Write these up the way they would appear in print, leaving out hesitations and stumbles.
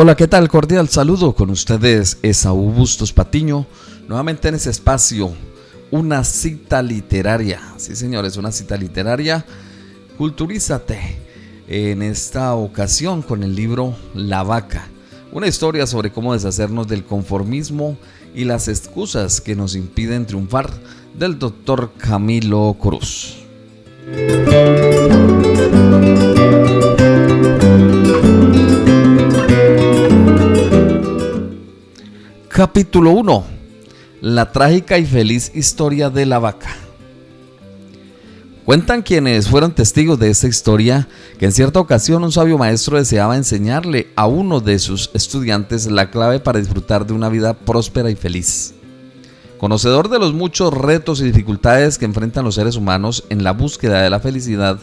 Hola, ¿qué tal? Cordial saludo con ustedes, Esaú Bustos Patiño, nuevamente en ese espacio, una cita literaria. Sí, señores, una cita literaria. Culturízate en esta ocasión con el libro La Vaca, una historia sobre cómo deshacernos del conformismo y las excusas que nos impiden triunfar, del doctor Camilo Cruz. Capítulo 1. La trágica y feliz historia de la vaca. Cuentan quienes fueron testigos de esta historia que en cierta ocasión un sabio maestro deseaba enseñarle a uno de sus estudiantes la clave para disfrutar de una vida próspera y feliz. Conocedor de los muchos retos y dificultades que enfrentan los seres humanos en la búsqueda de la felicidad,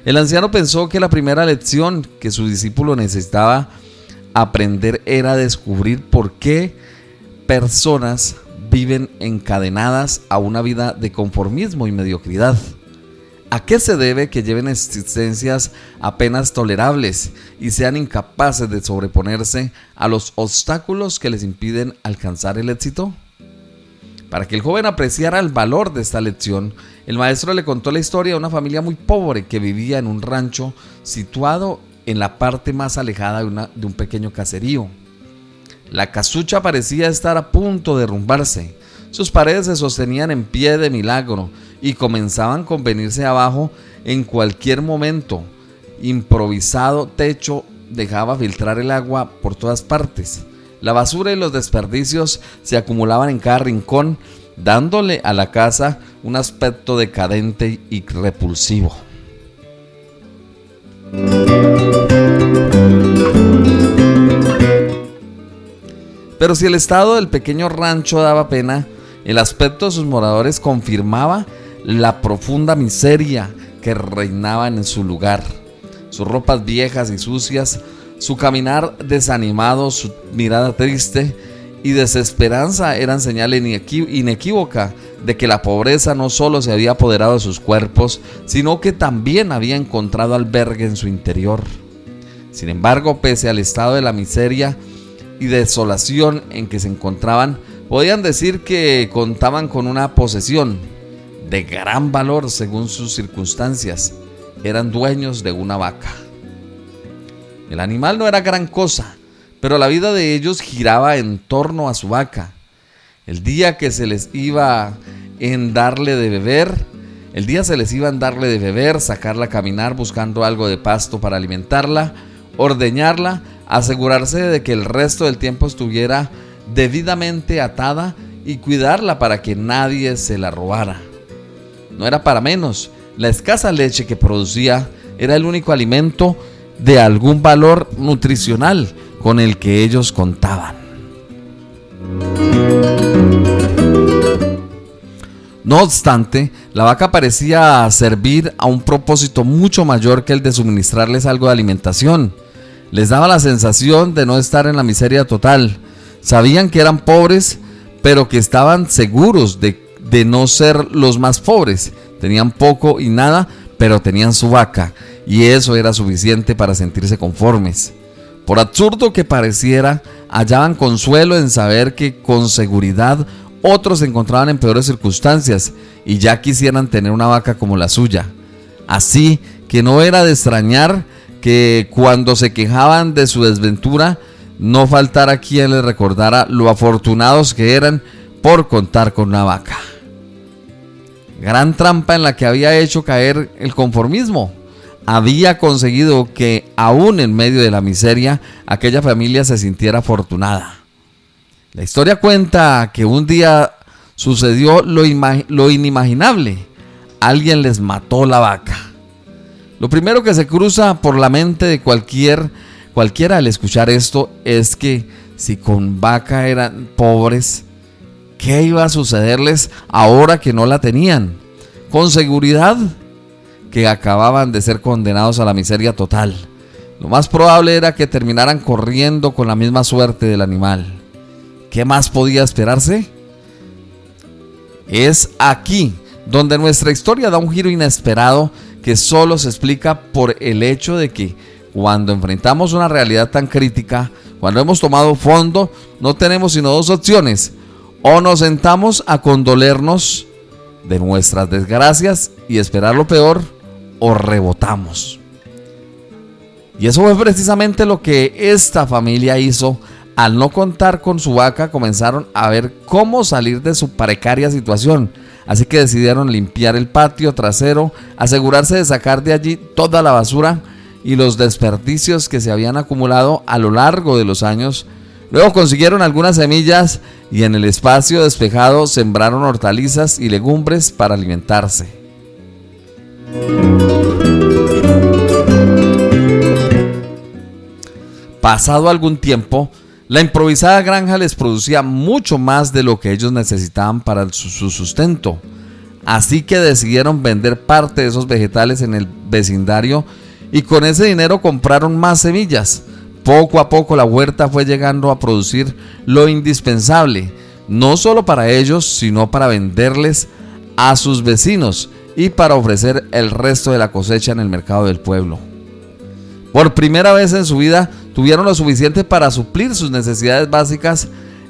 el anciano pensó que la primera lección que su discípulo necesitaba aprender era descubrir por qué personas viven encadenadas a una vida de conformismo y mediocridad. ¿A qué se debe que lleven existencias apenas tolerables y sean incapaces de sobreponerse a los obstáculos que les impiden alcanzar el éxito? Para que el joven apreciara el valor de esta lección, el maestro le contó la historia de una familia muy pobre que vivía en un rancho situado en la parte más alejada de un pequeño caserío. La casucha parecía estar a punto de derrumbarse. Sus paredes se sostenían en pie de milagro y comenzaban con venirse abajo en cualquier momento. Improvisado techo dejaba filtrar el agua por todas partes. La basura y los desperdicios se acumulaban en cada rincón, dándole a la casa un aspecto decadente y repulsivo. Pero si el estado del pequeño rancho daba pena, el aspecto de sus moradores confirmaba la profunda miseria que reinaba en su lugar. Sus ropas viejas y sucias, su caminar desanimado, su mirada triste y desesperanza eran señal inequívoca de que la pobreza no solo se había apoderado de sus cuerpos, sino que también había encontrado albergue en su interior. Sin embargo, pese al estado de la miseria y desolación en que se encontraban, podían decir que contaban con una posesión de gran valor según sus circunstancias. Eran dueños de una vaca. El animal no era gran cosa, pero la vida de ellos giraba en torno a su vaca. El día se les iba en darle de beber, sacarla a caminar buscando algo de pasto para alimentarla, ordeñarla, asegurarse de que el resto del tiempo estuviera debidamente atada y cuidarla para que nadie se la robara. No era para menos, la escasa leche que producía era el único alimento de algún valor nutricional con el que ellos contaban. No obstante, la vaca parecía servir a un propósito mucho mayor que el de suministrarles algo de alimentación. Les daba la sensación de no estar en la miseria total. Sabían que eran pobres, pero que estaban seguros de no ser los más pobres. Tenían poco y nada, pero tenían su vaca, y eso era suficiente para sentirse conformes. Por absurdo que pareciera, hallaban consuelo en saber que con seguridad otros se encontraban en peores circunstancias y ya quisieran tener una vaca como la suya. Así que no era de extrañar que cuando se quejaban de su desventura, no faltara quien les recordara lo afortunados que eran por contar con una vaca. Gran trampa en la que había hecho caer el conformismo. Había conseguido que, aún en medio de la miseria, aquella familia se sintiera afortunada. La historia cuenta que un día sucedió lo inimaginable. Alguien les mató la vaca. Lo primero que se cruza por la mente de cualquiera al escuchar esto es que si con vaca eran pobres, ¿qué iba a sucederles ahora que no la tenían? Con seguridad que acababan de ser condenados a la miseria total. Lo más probable era que terminaran corriendo con la misma suerte del animal. ¿Qué más podía esperarse? Es aquí donde nuestra historia da un giro inesperado que solo se explica por el hecho de que cuando enfrentamos una realidad tan crítica Cuando hemos tomado fondo, no tenemos sino dos opciones: o nos sentamos a condolernos de nuestras desgracias y esperar lo peor, o rebotamos. Y eso fue precisamente lo que esta familia hizo. Al no contar con su vaca, comenzaron a ver cómo salir de su precaria situación. Así que decidieron limpiar el patio trasero, asegurarse de sacar de allí toda la basura y los desperdicios que se habían acumulado a lo largo de los años. Luego consiguieron algunas semillas y en el espacio despejado sembraron hortalizas y legumbres para alimentarse. Pasado algún tiempo, la improvisada granja les producía mucho más de lo que ellos necesitaban para su sustento. Así que decidieron vender parte de esos vegetales en el vecindario y con ese dinero compraron más semillas. Poco a poco la huerta fue llegando a producir lo indispensable, no solo para ellos, sino para venderles a sus vecinos y para ofrecer el resto de la cosecha en el mercado del pueblo. Por primera vez en su vida tuvieron lo suficiente para suplir sus necesidades básicas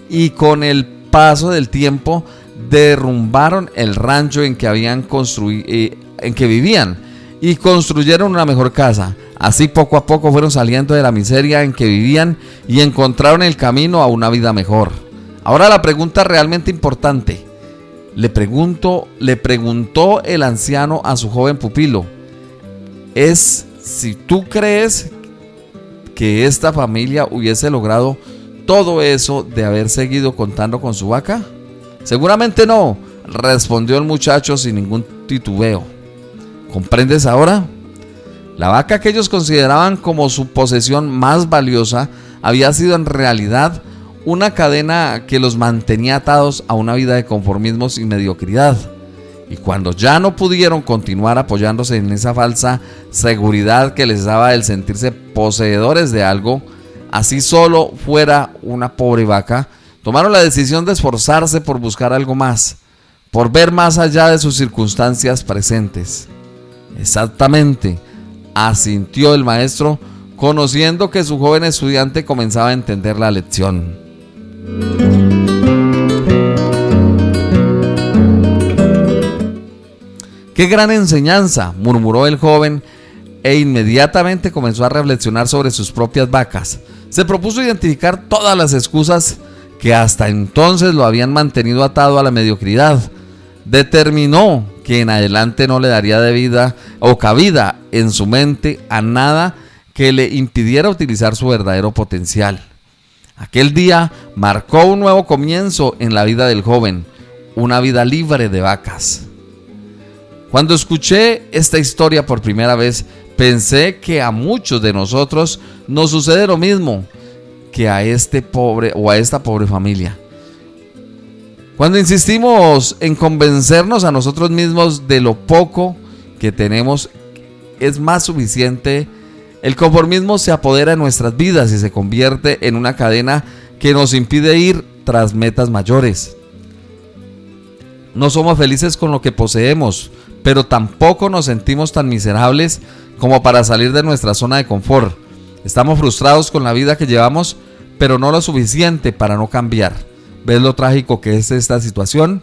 y con el paso del tiempo derrumbaron el rancho en que vivían y construyeron una mejor casa. Así poco a poco fueron saliendo de la miseria en que vivían y encontraron el camino a una vida mejor. Ahora la pregunta realmente importante. Le preguntó el anciano a su joven pupilo, es si tú crees que esta familia hubiese logrado todo eso de haber seguido contando con su vaca. Seguramente no, respondió el muchacho sin ningún titubeo. ¿Comprendes ahora? La vaca que ellos consideraban como su posesión más valiosa había sido en realidad una cadena que los mantenía atados a una vida de conformismos y mediocridad. Y cuando ya no pudieron continuar apoyándose en esa falsa seguridad que les daba el sentirse poseedores de algo, así solo fuera una pobre vaca, tomaron la decisión de esforzarse por buscar algo más, por ver más allá de sus circunstancias presentes. Exactamente, asintió el maestro, conociendo que su joven estudiante comenzaba a entender la lección. ¡Qué gran enseñanza!, murmuró el joven e inmediatamente comenzó a reflexionar sobre sus propias vacas. Se propuso identificar todas las excusas que hasta entonces lo habían mantenido atado a la mediocridad. Determinó que en adelante no le daría cabida en su mente a nada que le impidiera utilizar su verdadero potencial. Aquel día marcó un nuevo comienzo en la vida del joven, una vida libre de vacas. Cuando escuché esta historia por primera vez, pensé que a muchos de nosotros nos sucede lo mismo que a esta pobre familia. Cuando insistimos en convencernos a nosotros mismos de lo poco que tenemos, es más suficiente. El conformismo se apodera de nuestras vidas y se convierte en una cadena que nos impide ir tras metas mayores. No somos felices con lo que poseemos, pero tampoco nos sentimos tan miserables como para salir de nuestra zona de confort. Estamos frustrados con la vida que llevamos, pero no lo suficiente para no cambiar. ¿Ves lo trágico que es esta situación?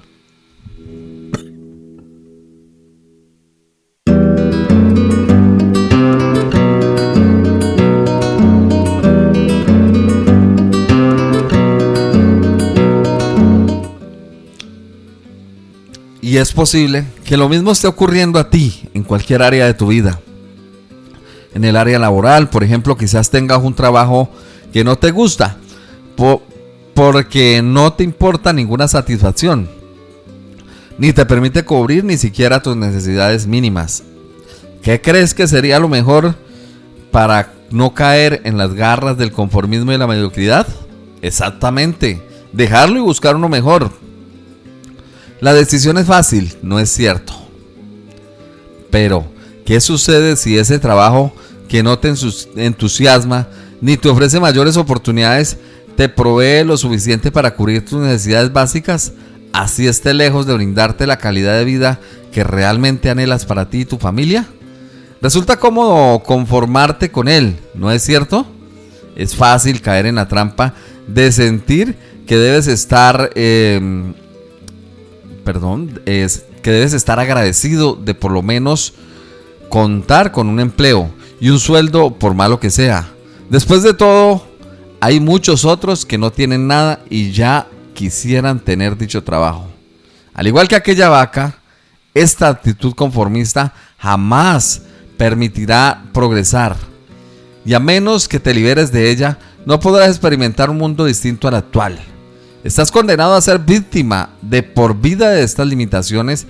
Y es posible que lo mismo esté ocurriendo a ti en cualquier área de tu vida. En el área laboral, por ejemplo, quizás tengas un trabajo que no te gusta porque no te importa ninguna satisfacción, ni te permite cubrir ni siquiera tus necesidades mínimas. ¿Qué crees que sería lo mejor para no caer en las garras del conformismo y la mediocridad? Exactamente, dejarlo y buscar uno mejor. La decisión es fácil, no es cierto. Pero, ¿qué sucede si ese trabajo que no te entusiasma ni te ofrece mayores oportunidades te provee lo suficiente para cubrir tus necesidades básicas, así esté lejos de brindarte la calidad de vida que realmente anhelas para ti y tu familia? Resulta cómodo conformarte con él, ¿no es cierto? Es fácil caer en la trampa de sentir que debes estar, que debes estar agradecido de por lo menos contar con un empleo y un sueldo por malo que sea. Después de todo, hay muchos otros que no tienen nada y ya quisieran tener dicho trabajo. Al igual que aquella vaca, esta actitud conformista jamás permitirá progresar. Y a menos que te liberes de ella, no podrás experimentar un mundo distinto al actual. Estás condenado a ser víctima de por vida de estas limitaciones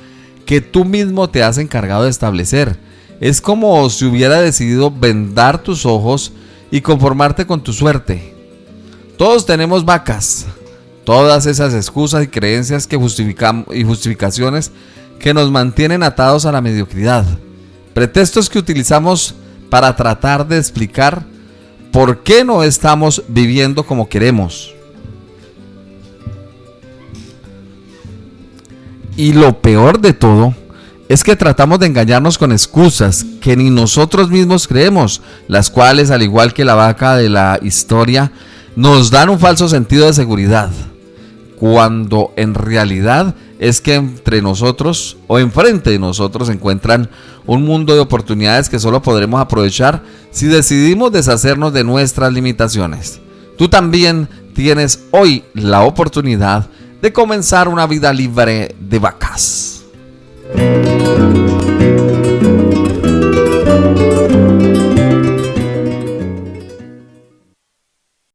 que tú mismo te has encargado de establecer. Es como si hubiera decidido vendar tus ojos y conformarte con tu suerte. Todos tenemos vacas, todas esas excusas y creencias que justificaciones que nos mantienen atados a la mediocridad. Pretextos que utilizamos para tratar de explicar por qué no estamos viviendo como queremos. Y lo peor de todo es que tratamos de engañarnos con excusas que ni nosotros mismos creemos, las cuales, al igual que la vaca de la historia, nos dan un falso sentido de seguridad, cuando en realidad es que entre nosotros o enfrente de nosotros se encuentran un mundo de oportunidades que solo podremos aprovechar si decidimos deshacernos de nuestras limitaciones. Tú también tienes hoy la oportunidad de comenzar una vida libre de vacas.